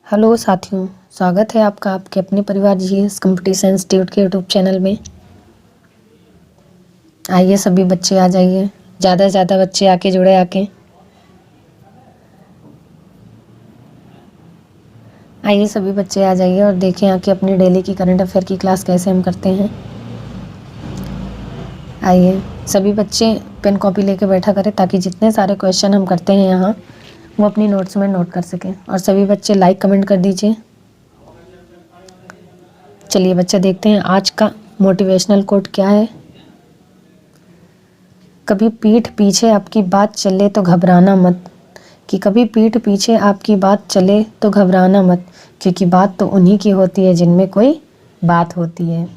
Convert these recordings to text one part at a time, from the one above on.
Hello साथियों, स्वागत है आपका आपके अपने परिवार जीएस कंपटीशन इंस्टीट्यूट के यूट्यूब चैनल में। आइए सभी बच्चे आ जाइए, ज़्यादा से ज़्यादा बच्चे आके जुड़े आइए सभी बच्चे आ जाइए और देखें आके अपनी डेली की करंट अफेयर की क्लास कैसे हम करते हैं। आइए सभी बच्चे पेन कॉपी लेके बैठा करें ताकि जितने सारे क्वेश्चन हम करते हैं यहाँ वो अपनी नोट्स में नोट कर सकें। और सभी बच्चे लाइक कमेंट कर दीजिए। चलिए बच्चे देखते हैं आज का मोटिवेशनल कोट क्या है। कभी पीठ पीछे आपकी बात चले तो घबराना मत, कि कभी पीठ पीछे आपकी बात चले तो घबराना मत, क्योंकि बात तो उन्हीं की होती है जिनमें कोई बात होती है।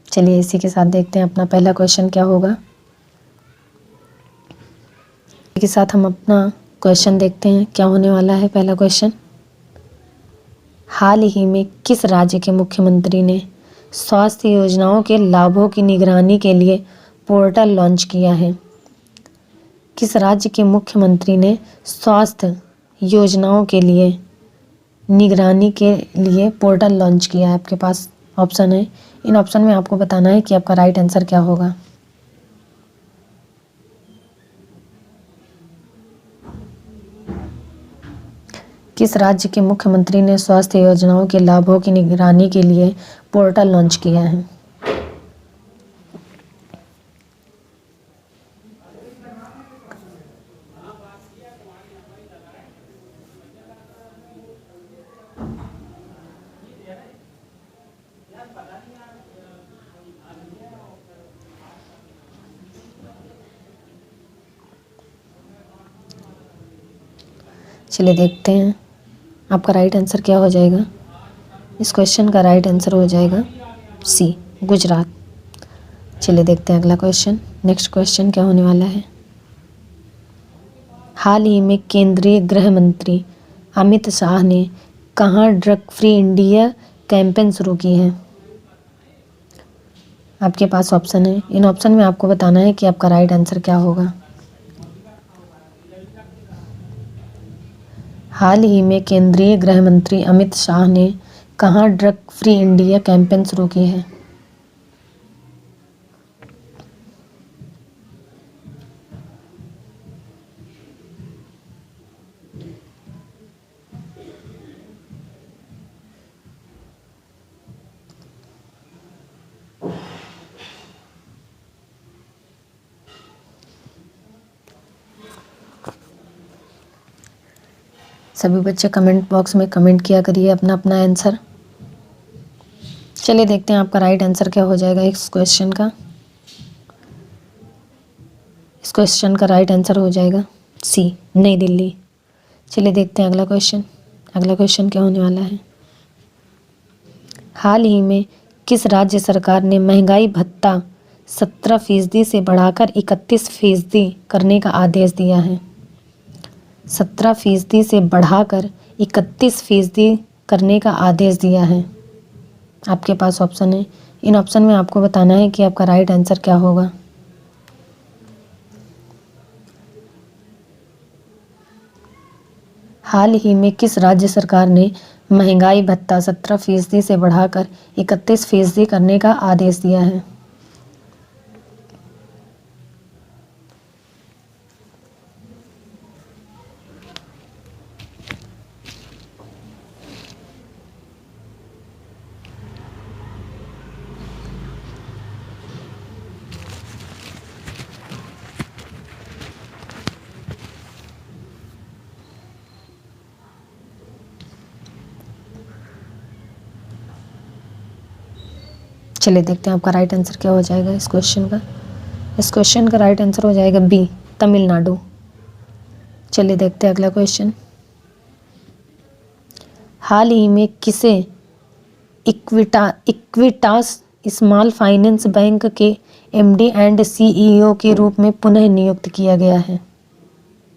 चलिए इसी के साथ देखते हैं अपना पहला क्वेश्चन क्या होगा। इसी के साथ हम अपना क्वेश्चन देखते हैं क्या होने वाला है। पहला क्वेश्चन, हाल ही में किस राज्य के मुख्यमंत्री ने स्वास्थ्य योजनाओं के लाभों की निगरानी के लिए पोर्टल लॉन्च किया है। किस राज्य के मुख्यमंत्री ने स्वास्थ्य योजनाओं के लिए निगरानी के लिए पोर्टल लॉन्च किया है। आपके पास ऑप्शन है, इन ऑप्शन में आपको बताना है कि आपका राइट आंसर क्या होगा। किस राज्य के मुख्यमंत्री ने स्वास्थ्य योजनाओं के लाभों की निगरानी के लिए पोर्टल लॉन्च किया है। चलिए देखते हैं आपका राइट आंसर क्या हो जाएगा। इस क्वेश्चन का राइट आंसर हो जाएगा सी, गुजरात। चलिए देखते हैं अगला क्वेश्चन। नेक्स्ट क्वेश्चन क्या होने वाला है। हाल ही में केंद्रीय गृह मंत्री अमित शाह ने कहाँ ड्रग फ्री इंडिया कैंपेन शुरू की है। आपके पास ऑप्शन है, इन ऑप्शन में आपको बताना है कि आपका राइट आंसर क्या होगा। हाल ही में केंद्रीय गृह मंत्री अमित शाह ने कहाँ ड्रग फ्री इंडिया कैंपेन शुरू की है। सभी बच्चे कमेंट बॉक्स में कमेंट किया करिए अपना अपना आंसर। चलिए देखते हैं आपका राइट आंसर क्या हो जाएगा इस क्वेश्चन का। इस क्वेश्चन का राइट आंसर हो जाएगा सी, नई दिल्ली। चलिए देखते हैं अगला क्वेश्चन। अगला क्वेश्चन क्या होने वाला है। हाल ही में किस राज्य सरकार ने महंगाई भत्ता 17% से बढ़ाकर 31% करने का आदेश दिया है। 17% से बढ़ाकर 31% करने का आदेश दिया है। आपके पास ऑप्शन है, इन ऑप्शन में आपको बताना है कि आपका राइट आंसर क्या होगा। हाल ही में किस राज्य सरकार ने महंगाई भत्ता 17% से बढ़ाकर 31% करने का आदेश दिया है। चलिए देखते हैं आपका राइट आंसर क्या हो जाएगा इस क्वेश्चन का। इस क्वेश्चन का राइट आंसर हो जाएगा बी, तमिलनाडु। चलिए देखते हैं अगला क्वेश्चन। हाल ही में किसे इक्विटास स्मॉल फाइनेंस बैंक के एमडी एंड सीईओ के रूप में पुनः नियुक्त किया गया है।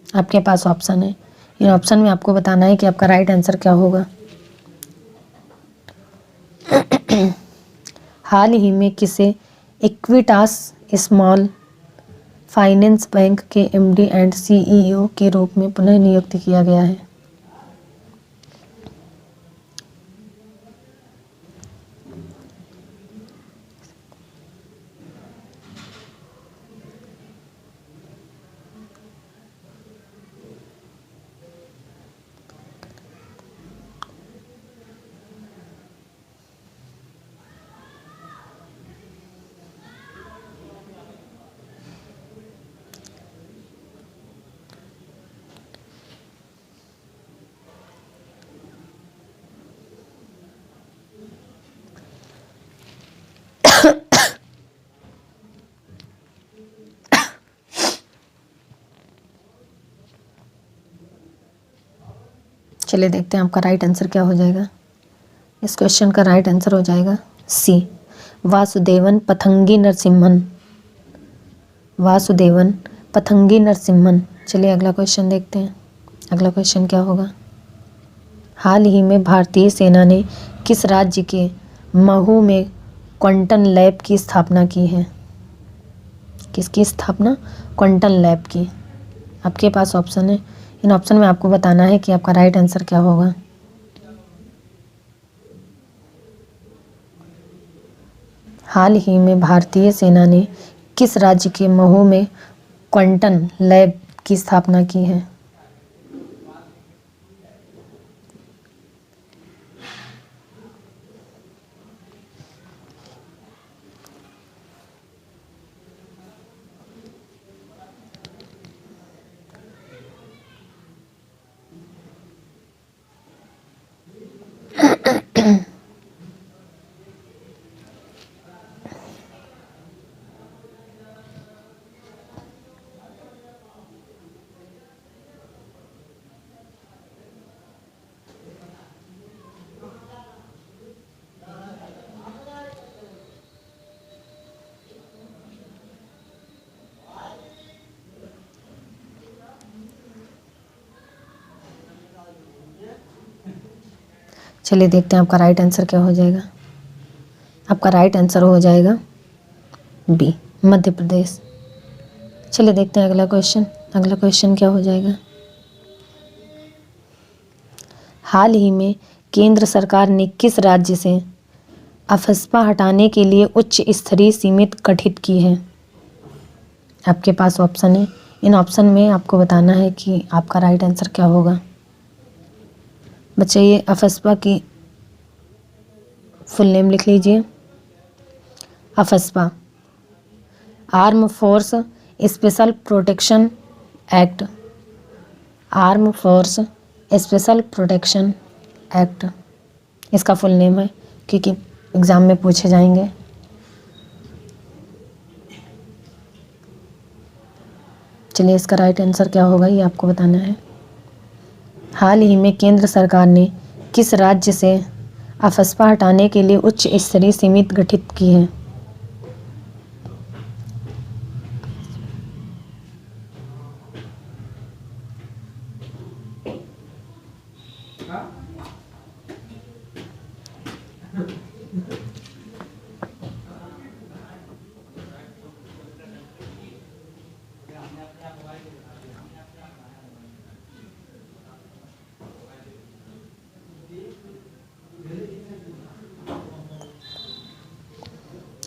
आपके पास ऑप्शन है, इन ऑप्शन में आपको बताना है कि आपका राइट आंसर क्या होगा। हाल ही में किसे इक्विटास स्मॉल फाइनेंस बैंक के एमडी एंड सीईओ के रूप में पुनः नियुक्त किया गया है। चलिए देखते हैं आपका राइट आंसर क्या हो जाएगा। इस क्वेश्चन का राइट आंसर हो जाएगा सी, वासुदेवन पथंगी नरसिम्हन। वासुदेवन पथंगी नरसिम्हन। चलिए अगला क्वेश्चन देखते हैं। अगला क्वेश्चन क्या होगा। हाल ही में भारतीय सेना ने किस राज्य के महू में क्वांटम लैब की स्थापना की है। किसकी स्थापना? क्वांटम लैब की। आपके पास ऑप्शन है, इन ऑप्शन में आपको बताना है कि आपका राइट आंसर क्या होगा। हाल ही में भारतीय सेना ने किस राज्य के महू में क्वांटम लैब की स्थापना की है। चलिए देखते हैं आपका राइट आंसर क्या हो जाएगा। आपका राइट आंसर हो जाएगा बी, मध्य प्रदेश। चलिए देखते हैं अगला क्वेश्चन। अगला क्वेश्चन क्या हो जाएगा। हाल ही में केंद्र सरकार ने किस राज्य से अफस्पा हटाने के लिए उच्च स्तरीय समिति गठित की है। आपके पास ऑप्शन है, इन ऑप्शन में आपको बताना है कि आपका राइट आंसर क्या होगा। बच्चे ये अफस्पा की फुल नेम लिख लीजिए। AFSPA, arm force special protection act. Arm force special protection act इसका फुल नेम है, क्योंकि एग्ज़ाम में पूछे जाएंगे। चलिए इसका राइट आंसर क्या होगा ये आपको बताना है। हाल ही में केंद्र सरकार ने किस राज्य से अफस्पा हटाने के लिए उच्च स्तरीय समिति गठित की है।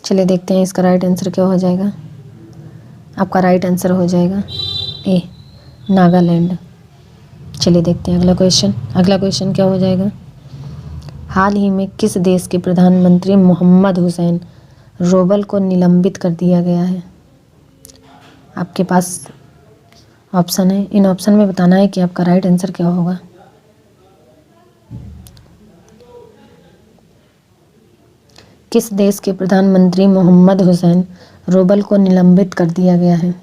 चलिए देखते हैं इसका राइट आंसर क्या हो जाएगा। आपका राइट आंसर हो जाएगा ए, नागालैंड। चलिए देखते हैं अगला क्वेश्चन। अगला क्वेश्चन क्या हो जाएगा। हाल ही में किस देश के प्रधानमंत्री मोहम्मद हुसैन रोबल को निलंबित कर दिया गया है। आपके पास ऑप्शन है, इन ऑप्शन में बताना है कि आपका राइट आंसर क्या होगा। किस देश के प्रधानमंत्री मोहम्मद हुसैन रोबल को निलंबित कर दिया गया है।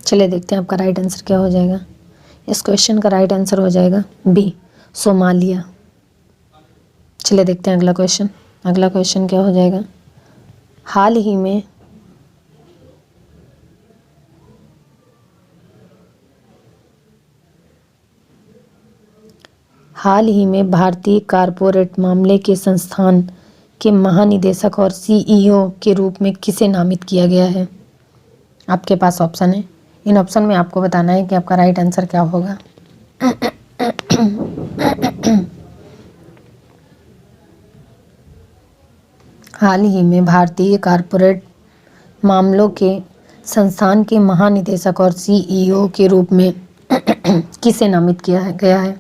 चलिए देखते हैं आपका राइट आंसर क्या हो जाएगा। इस क्वेश्चन का राइट आंसर हो जाएगा बी, सोमालिया। चलिए देखते हैं अगला क्वेश्चन। अगला क्वेश्चन क्या हो जाएगा। हाल ही में भारतीय कारपोरेट मामले के संस्थान के महानिदेशक और सीईओ के रूप में किसे नामित किया गया है। आपके पास ऑप्शन है, इन ऑप्शन में आपको बताना है कि आपका राइट आंसर क्या होगा। हाल ही में भारतीय कारपोरेट मामलों के संस्थान के महानिदेशक और सीईओ के रूप में किसे नामित किया गया है।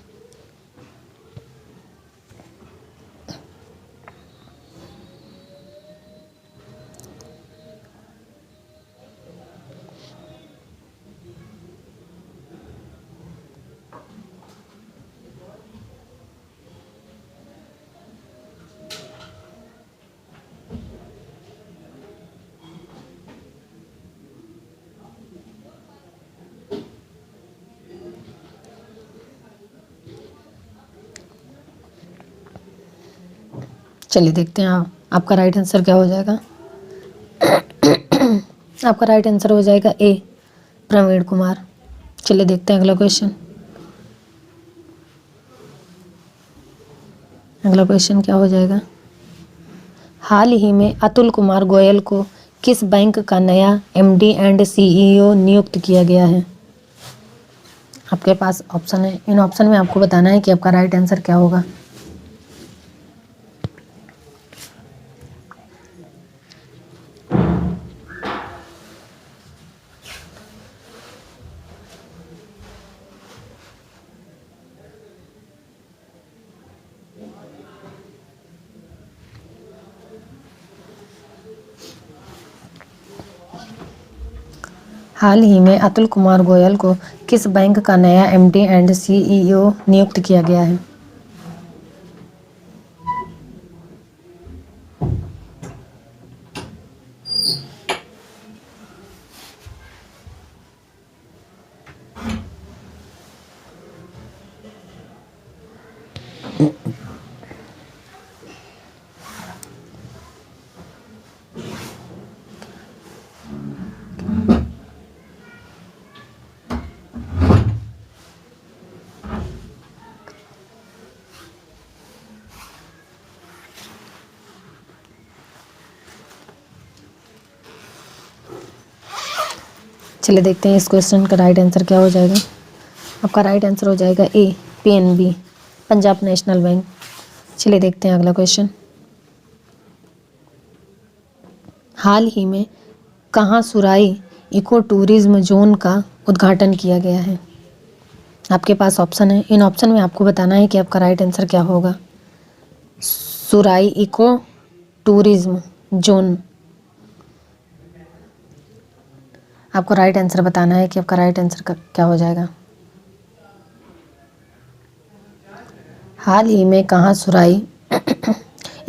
चलिए देखते हैं आपका राइट आंसर क्या हो जाएगा। आपका राइट आंसर हो जाएगा ए, प्रवीण कुमार। चलिए देखते हैं अगला क्वेश्चन। अगला क्वेश्चन क्या हो जाएगा। हाल ही में अतुल कुमार गोयल को किस बैंक का नया एमडी एंड सीईओ नियुक्त किया गया है। आपके पास ऑप्शन है, इन ऑप्शन में आपको बताना है कि आपका राइट आंसर क्या होगा। हाल ही में अतुल कुमार गोयल को किस बैंक का नया एमडी एंड सीईओ नियुक्त किया गया है। चलिए देखते हैं इस क्वेश्चन का राइट आंसर क्या हो जाएगा। आपका राइट आंसर हो जाएगा ए, पीएनबी, पंजाब नेशनल बैंक। चलिए देखते हैं अगला क्वेश्चन। हाल ही में कहाँ सुराई इको टूरिज्म जोन का उद्घाटन किया गया है। आपके पास ऑप्शन है, इन ऑप्शन में आपको बताना है कि आपका राइट आंसर क्या होगा। सुराई इको टूरिज्म जोन। आपको राइट आंसर बताना है कि आपका राइट आंसर क्या हो जाएगा। हाल ही में कहाँ सुराई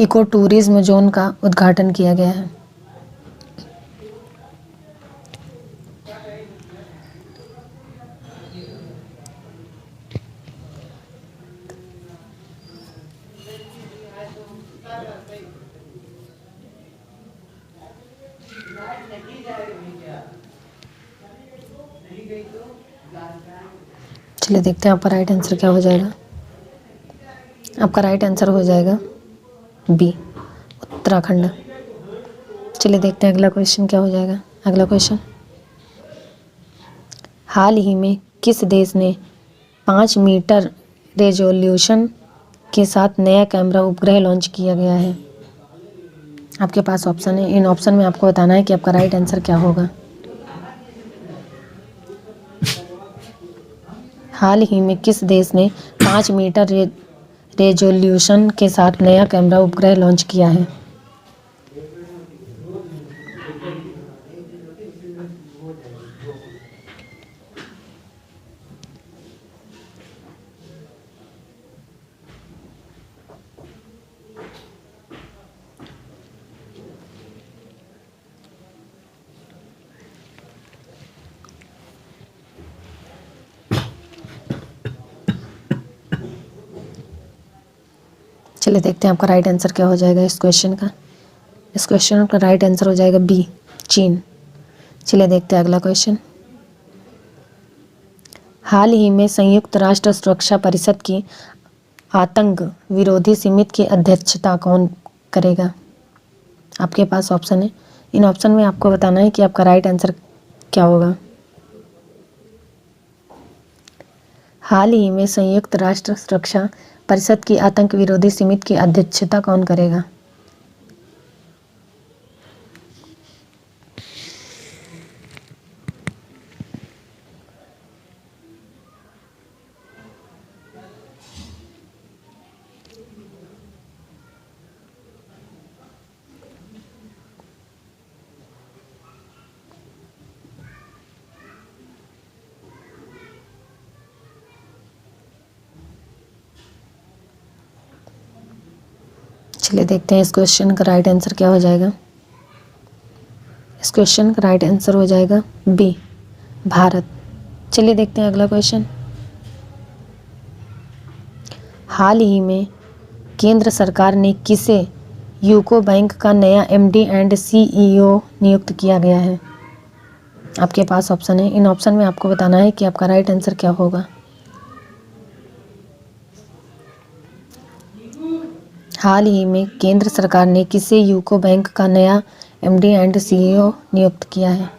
इको टूरिज्म जोन का उद्घाटन किया गया है। चलिए देखते हैं आपका राइट आंसर क्या हो जाएगा। आपका राइट आंसर हो जाएगा बी, उत्तराखंड। चलिए देखते हैं अगला क्वेश्चन क्या हो जाएगा। अगला क्वेश्चन, हाल ही में किस देश ने 5 मीटर रेजोल्यूशन के साथ नया कैमरा उपग्रह लॉन्च किया गया है। आपके पास ऑप्शन है, इन ऑप्शन में आपको बताना है कि आपका राइट आंसर क्या होगा। हाल ही में किस देश ने 5 मीटर रेजोल्यूशन के साथ नया कैमरा उपग्रह लॉन्च किया है। चलिए देखते हैं आपका राइट आंसर क्या हो जाएगा इस क्वेश्चन का। इस क्वेश्चन का राइट आंसर हो जाएगा बी, चीन। चलिए देखते हैं अगला क्वेश्चन। हाल ही में संयुक्त राष्ट्र सुरक्षा परिषद की आतंक विरोधी समिति की अध्यक्षता कौन करेगा। आपके पास ऑप्शन है, इन ऑप्शन में आपको बताना है कि आपका राइट आंसर क्या होगा। हाल ही में संयुक्त राष्ट्र सुरक्षा परिषद की आतंक विरोधी समिति की अध्यक्षता कौन करेगा। चलिए देखते हैं इस क्वेश्चन का राइट आंसर क्या हो जाएगा। इस क्वेश्चन का राइट आंसर हो जाएगा बी, भारत। चलिए देखते हैं अगला क्वेश्चन। हाल ही में केंद्र सरकार ने किसे यूको बैंक का नया एमडी एंड सीईओ नियुक्त किया गया है? आपके पास ऑप्शन है, इन ऑप्शन में आपको बताना है कि आपका राइट आंसर क्या होगा। हाल ही में केंद्र सरकार ने किसे यूको बैंक का नया एमडी एंड सीईओ नियुक्त किया है?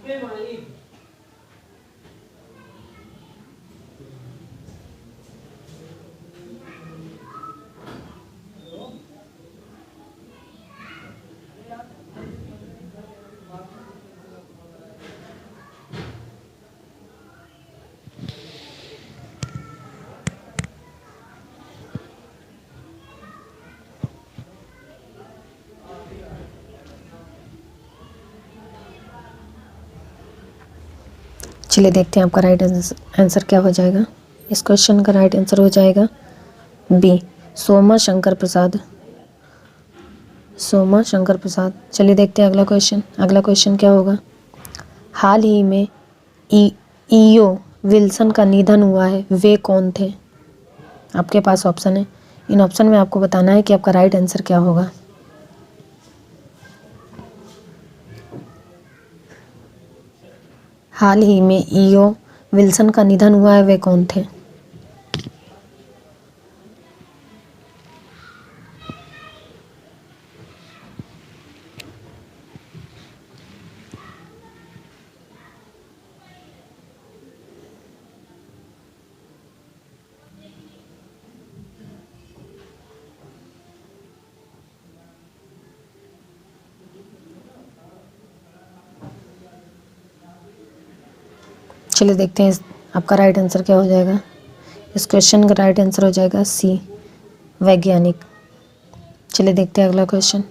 चलिए देखते हैं आपका राइट आंसर क्या हो जाएगा। इस क्वेश्चन का राइट आंसर हो जाएगा बी, सोमा शंकर प्रसाद। सोमा शंकर प्रसाद। चलिए देखते हैं अगला क्वेश्चन। अगला क्वेश्चन क्या होगा? हाल ही में ईओ विल्सन का निधन हुआ है, वे कौन थे? आपके पास ऑप्शन है, इन ऑप्शन में आपको बताना है कि आपका राइट आंसर क्या होगा। हाल ही में ईओ विल्सन का निधन हुआ है, वे कौन थे? चलिए देखते हैं आपका राइट आंसर क्या हो जाएगा। इस क्वेश्चन का राइट आंसर हो जाएगा सी, वैज्ञानिक। चलिए देखते हैं अगला क्वेश्चन।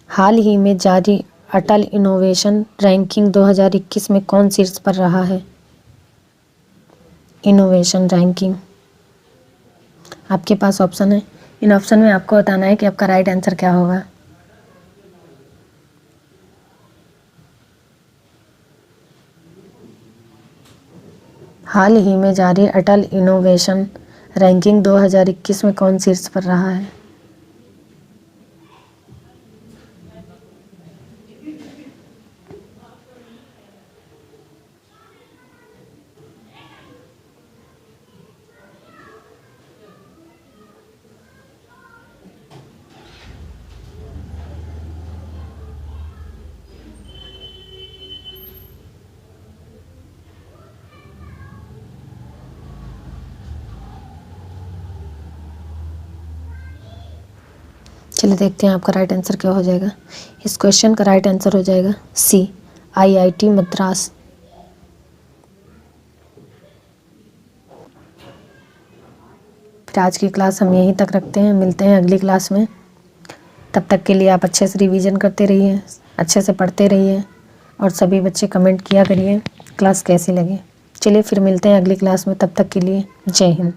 हाल ही में जारी अटल इनोवेशन रैंकिंग 2021 में कौन शीर्ष पर रहा है? Innovation ranking. आपके पास ऑप्शन है, इन ऑप्शन में आपको बताना है कि आपका राइट आंसर क्या होगा। हाल ही में जारी अटल इनोवेशन रैंकिंग 2021 में कौन शीर्ष पर रहा है? चलिए देखते हैं आपका राइट आंसर क्या हो जाएगा। इस क्वेश्चन का राइट आंसर हो जाएगा सी, आईआईटी मद्रास। फिर आज की क्लास हम यहीं तक रखते हैं, मिलते हैं अगली क्लास में। तब तक के लिए आप अच्छे से रिवीजन करते रहिए, अच्छे से पढ़ते रहिए और सभी बच्चे कमेंट किया करिए क्लास कैसी लगी। चलिए फिर मिलते हैं अगली क्लास में, तब तक के लिए जय हिंद।